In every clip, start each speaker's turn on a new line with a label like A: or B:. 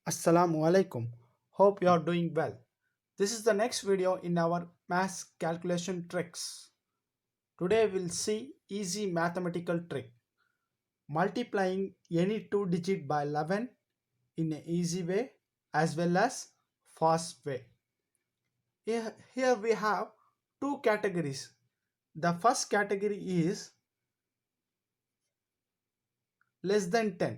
A: Assalamu alaikum. Hope you are doing well. This is the next video in our math calculation tricks. Today we'll see easy mathematical trick. Multiplying any two digit by 11 in an easy way as well as fast way. Here we have two categories. The first category is less than 10.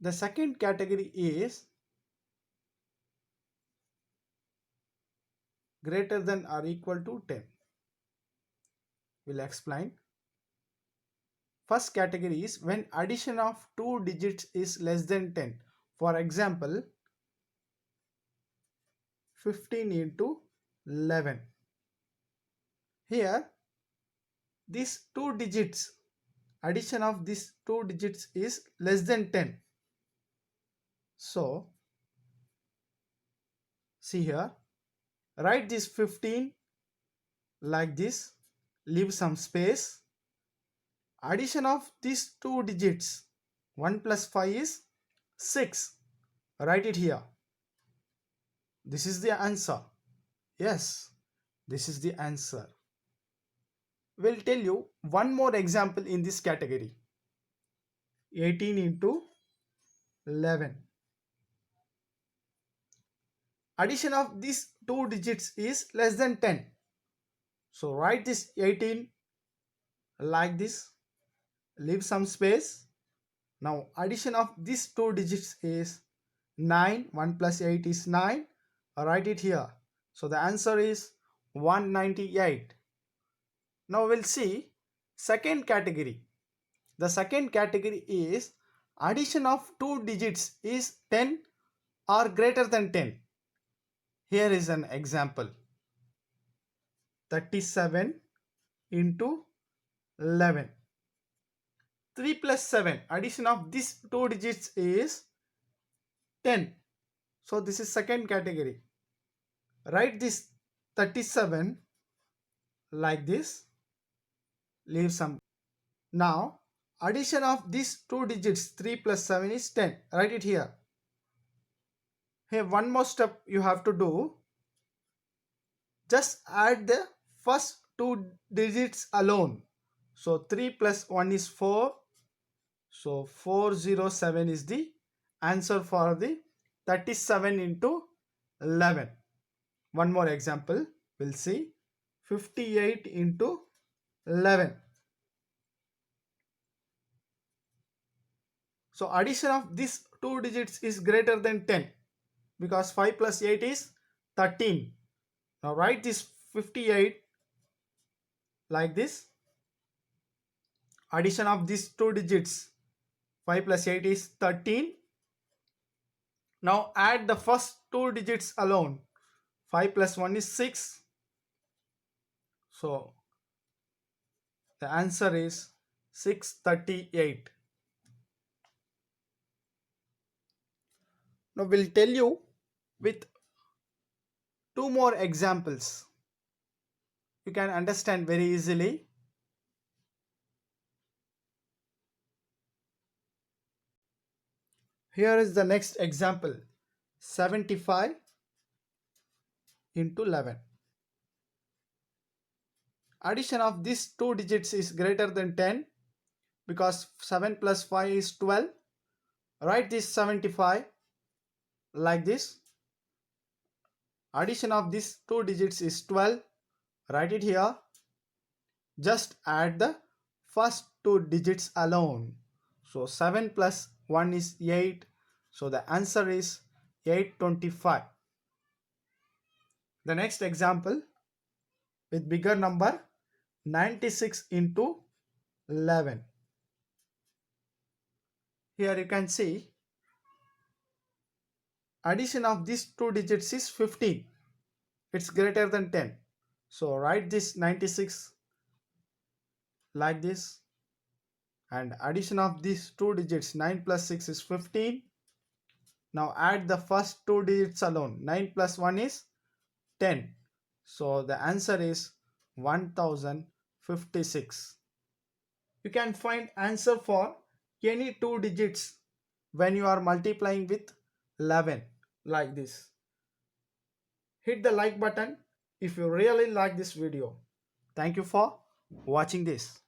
A: The second category is greater than or equal to 10. We'll explain. First category is when addition of two digits is less than 10. For example, 15 into 11. Here, these two digits, addition of these two digits is less than 10. So, see here, write this 15 like this, leave some space. Addition of these two digits, 1 plus 5 is 6. Write it here. This is the answer. Yes, this is the answer. We'll tell you one more example in this category. 18 into 11. Addition of these two digits is less than 10. So write this 18 like this. Leave some space. Now addition of these two digits is 9. 1 plus 8 is 9. Write it here. So the answer is 198. Now we'll see second category. The second category is addition of two digits is 10 or greater than 10. Here is an example. 37 into 11. 3 plus 7. Addition of these two digits is 10. So this is second category. Write this 37 like this. Leave some. Now addition of these two digits 3 plus 7 is 10. Write it here. Here one more step you have to do. Just add the first two digits alone. So 3 plus 1 is 4. So 407 is the answer for the 37 into 11. One more example we'll see. 58 into 11. So addition of these two digits is greater than 10 because 5 plus 8 is 13. Now write this 58 like this. Addition of these two digits 5 plus 8 is 13. Now add the first two digits alone. 5 plus 1 is 6. So the answer is 638. Now we'll tell you with two more examples. You can understand very easily. Here is the next example. 75 into 11. Addition of these two digits is greater than 10 because 7 plus 5 is 12. Write this 75 like this. Addition of these two digits is 12. Write it here. Just add the first two digits alone. So 7 plus 1 is 8. So the answer is 825. The next example with bigger number 96 into 11. Here you can see addition of these two digits is 15. It's greater than 10. So write this 96 like this. And addition of these two digits 9 plus 6 is 15. Now add the first two digits alone. 9 plus 1 is 10. So the answer is 1056. You can find answer for any two digits when you are multiplying with 11 like this. Hit the like button if you really like this video. Thank you for watching this.